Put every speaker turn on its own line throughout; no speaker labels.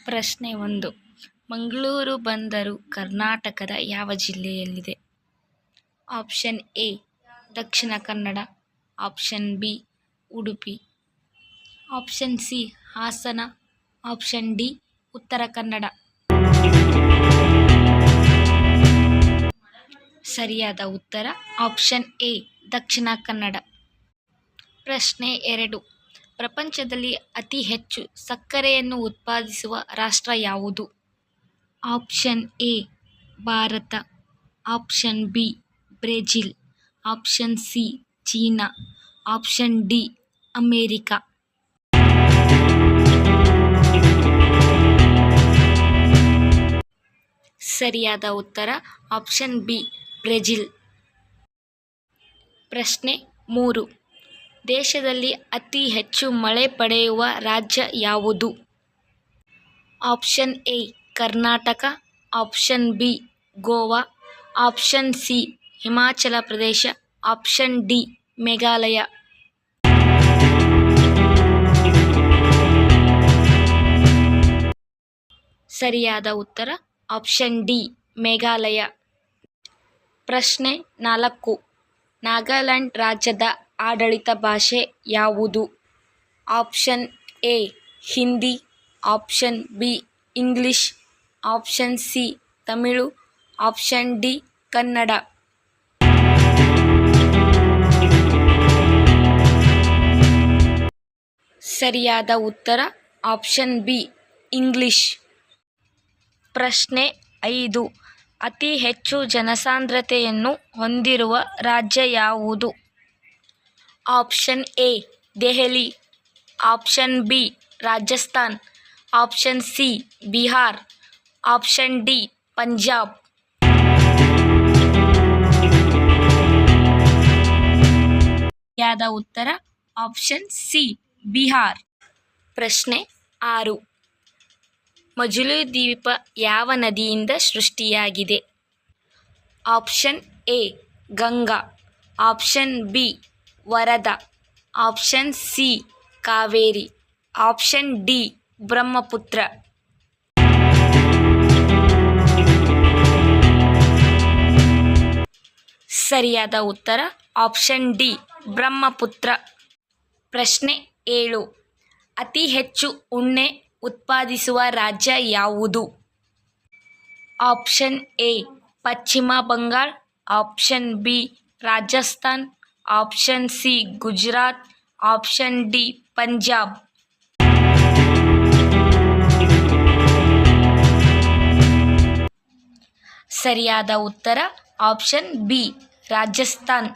ಪ್ರಶ್ನೆ 1. ಮಂಗಳೂರು ಬಂದರು ಕರ್ನಾಟಕದ ಯಾವ ಜಿಲ್ಲೆಯಲ್ಲಿದೆ? Option A Dakshina Kannada, option B Udupi, option C Hassan, option D Uttara Kannada. ಸರಿಯಾದ ಉತ್ತರ ಆಪ್ಷನ್ ಎ ದಕ್ಷಿಣ ಕನ್ನಡ. ಪ್ರಶ್ನೆ 2. ಪ್ರಪಂಚದಲ್ಲಿ ಅತಿ ಹೆಚ್ಚು ಸಕ್ಕರೆಯನ್ನು ಉತ್ಪಾದಿಸುವ ರಾಷ್ಟ್ರ ಯಾವುದು? Option A Bharat, option B Brazil, option C China, option D America. ಸರಿಯಾದ ಉತ್ತರ ಆಪ್ಷನ್ ಬಿ ಬ್ರೆಜಿಲ್. ಪ್ರಶ್ನೆ 3. ದೇಶದಲ್ಲಿ ಅತಿ ಹೆಚ್ಚು ಮಳೆ ಪಡೆಯುವ ರಾಜ್ಯ ಯಾವುದು? Option A Karnataka, option B Goa, option C Himachal Pradesh, option D Meghalaya. ಸರಿಯಾದ ಉತ್ತರ ಆಪ್ಷನ್ ಡಿ ಮೇಘಾಲಯ. ಪ್ರಶ್ನೆ 4. ನಾಗಾಲ್ಯಾಂಡ್ ರಾಜ್ಯದ ಆಡಳಿತ ಭಾಷೆ ಯಾವುದು? Option A Hindi, option B English, option C Tamil, option D Kannada. ಸರಿಯಾದ ಉತ್ತರ ಆಪ್ಷನ್ ಬಿ ಇಂಗ್ಲಿಷ್. ಪ್ರಶ್ನೆ 5. ಅತಿ ಹೆಚ್ಚು ಜನಸಾಂದ್ರತೆಯನ್ನು ಹೊಂದಿರುವ ರಾಜ್ಯ ಯಾವುದು? Option A Delhi, option B Rajasthan, option C Bihar, option D Punjab. ಸರಿಯಾದ ಉತ್ತರ ಆಪ್ಷನ್ ಸಿ ಬಿಹಾರ್. ಪ್ರಶ್ನೆ 6. ಮಜುಲಿ ದ್ವೀಪ ಯಾವ ನದಿಯಿಂದ ಸೃಷ್ಟಿಯಾಗಿದೆ? Option A Ganga, option B Varada, option C Kaveri, option D Brahmaputra. ಸರಿಯಾದ ಉತ್ತರ ಆಪ್ಷನ್ ಡಿ ಬ್ರಹ್ಮಪುತ್ರ. ಪ್ರಶ್ನೆ 7. ಅತಿ ಹೆಚ್ಚು ಉಣ್ಣೆ ಉತ್ಪಾದಿಸುವ ರಾಜ್ಯ ಯಾವುದು? Option A Paschima Bangala, option B Rajasthan, option C Gujarat, option D Punjab. ಸರಿಯಾದ ಉತ್ತರ ಆಪ್ಷನ್ ಬಿ ರಾಜಸ್ಥಾನ್.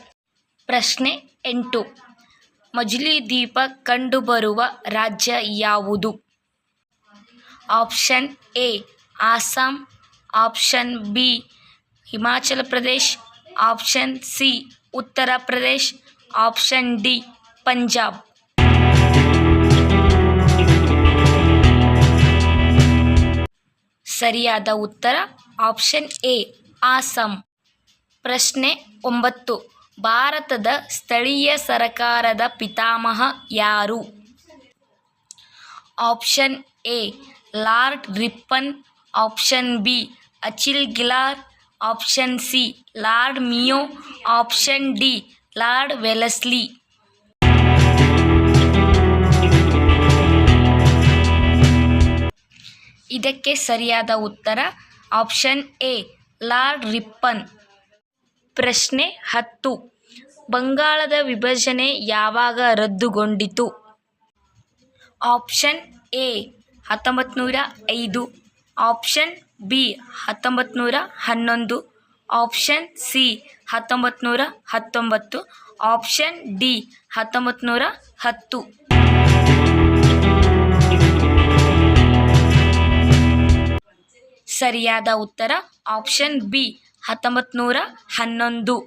ಪ್ರಶ್ನೆ 8. ಮಜುಲಿ ದ್ವೀಪ ಕಂಡುಬರುವ ರಾಜ್ಯ ಯಾವುದು? Option A Assam, option B Himachal Pradesh, option C Uttar Pradesh, option D Punjab. ಸರಿಯಾದ ಉತ್ತರ ಆಪ್ಷನ್ ಎ ಅಸ್ಸಾಂ. ಪ್ರಶ್ನೆ 9. ಭಾರತದ ಸ್ಥಳೀಯ ಸರಕಾರದ ಪಿತಾಮಹ ಯಾರು? Option A Lord Ripon, option B ಅಚಿಲ್ ಗಿಲಾರ್, option C Lord Mayo, option D Lord Wellesley. ಇದಕ್ಕೆ ಸರಿಯಾದ ಉತ್ತರ ಆಪ್ಷನ್ ಎ ಲಾರ್ಡ್ ರಿಪ್ಪನ್. ಪ್ರಶ್ನೆ 10. ಬಂಗಾಳದ ವಿಭಜನೆ ಯಾವಾಗ ರದ್ದುಗೊಂಡಿತು? Option A 1905, option B 1911, option C 1919, option D 1910. ಸರಿಯಾದ ಉತ್ತರ ಆಪ್ಷನ್ ಬಿ 1911.